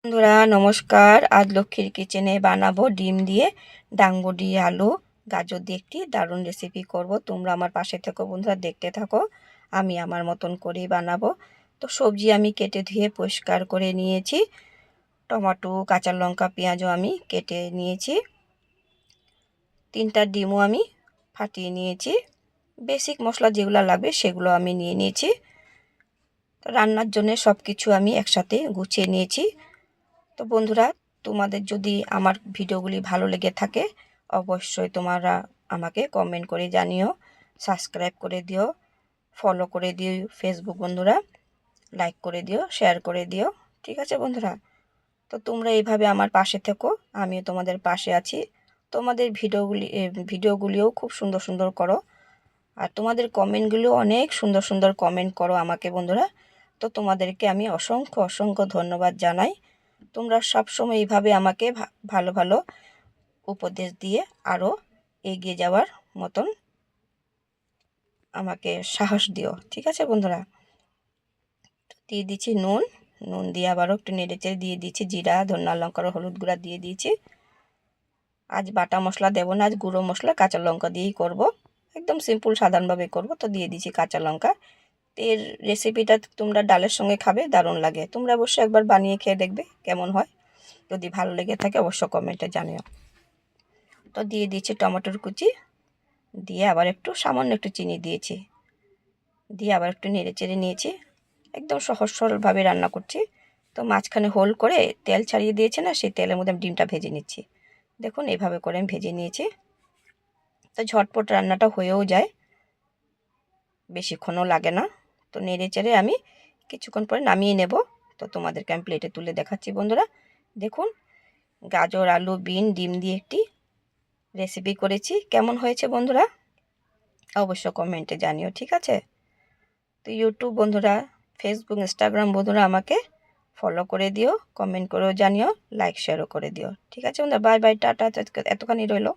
বন্ধুরা নমস্কার। আজ লক্ষ্মীর কিচেনে বানাবো ডিম দিয়ে ডাংবডি আলু গাজর দিয়ে একটি দারুণ রেসিপি করব। তোমরা আমার পাশে থেকো বন্ধুরা, দেখতে থাকো। আমি আমার মতন করেই বানাবো। তো সবজি আমি কেটে ধুয়ে পরিষ্কার করে নিয়েছি। টমেটো, কাঁচা লঙ্কা, পেঁয়াজও আমি কেটে নিয়েছি। 3টা ডিমও আমি ফাটিয়ে নিয়েছি। বেসিক মশলা যেগুলো লাগবে সেগুলো আমি নিয়ে নিয়েছি। রান্নার জন্য সব কিছু আমি একসাথে গুছিয়ে নিয়েছি। তো বন্ধুরা, তোমাদের যদি আমার ভিডিওগুলি ভালো লেগে থাকে অবশ্যই তোমরা আমাকে কমেন্ট করে জানিও, সাবস্ক্রাইব করে দিও, ফলো করে দিও ফেসবুক বন্ধুরা, লাইক করে দিও, শেয়ার করে দিও। ঠিক আছে বন্ধুরা? তো তোমরা এইভাবে আমার পাশে থেকো, আমিও তোমাদের পাশে আছি। তোমাদের ভিডিওগুলিও খুব সুন্দর সুন্দর করো, আর তোমাদের কমেন্টগুলিও অনেক সুন্দর সুন্দর কমেন্ট করো আমাকে বন্ধুরা। তো তোমাদেরকে আমি অসংখ্য অসংখ্য ধন্যবাদ জানাই। তোমরা সবসময় এইভাবে আমাকে ভালো ভালো উপদেশ দিয়ে আরও এগিয়ে যাওয়ার মতন আমাকে সাহস দিও। ঠিক আছে বন্ধুরা? দিয়ে দিচ্ছি নুন। নুন দিয়ে আবারও একটু নেড়েচেড়ে দিয়ে দিচ্ছি জিরা, ধনিয়া, লঙ্কার, হলুদ গুঁড়া দিয়ে দিয়েছি। আজ বাটা মশলা দেবো না, আজ গুঁড়ো মশলা কাঁচা লঙ্কা দিয়েই করব। একদম সিম্পল সাধারণভাবে করব। তো দিয়ে দিচ্ছি কাঁচা লঙ্কা। এর রেসিপিটা তোমরা ডালের সঙ্গে খাবে, দারুণ লাগে। তোমরা অবশ্যই একবার বানিয়ে খেয়ে দেখবে কেমন হয়। যদি ভালো লেগে থাকে অবশ্য কমেন্টে জানিও। তো দিয়ে দিয়েছি টমেটোর কুচি, দিয়ে আবার একটু সামান্য একটু চিনি দিয়েছি, দিয়ে আবার একটু নেড়ে চেড়ে নিয়েছি। একদম সহজ সরলভাবে রান্না করছি। তো মাঝখানে হোল করে তেল ছাড়িয়ে দিয়েছে না, সেই তেলের মধ্যে আমি ডিমটা ভেজে নিচ্ছি। দেখুন এইভাবে করে আমি ভেজে নিয়েছি। তো ঝটপট রান্নাটা হয়েও যায়, বেশিক্ষণও লাগে না। তো নেড়ে চেড়ে আমি কিছুক্ষণ পরে নামিয়ে নেব। তো তোমাদেরকে আমি প্লেটে তুলে দেখাচ্ছি বন্ধুরা। দেখুন, গাজর, আলু, বিন, ডিম দিয়ে একটি রেসিপি করেছি। কেমন হয়েছে বন্ধুরা অবশ্য কমেন্টে জানিও। ঠিক আছে? তো ইউটিউব বন্ধুরা, ফেসবুক, ইনস্টাগ্রাম বন্ধুরা আমাকে ফলো করে দিও, কমেন্ট করেও জানিও, লাইক শেয়ারও করে দিও। ঠিক আছে বন্ধুরা? Bye bye, tata. এতখানি রইলো।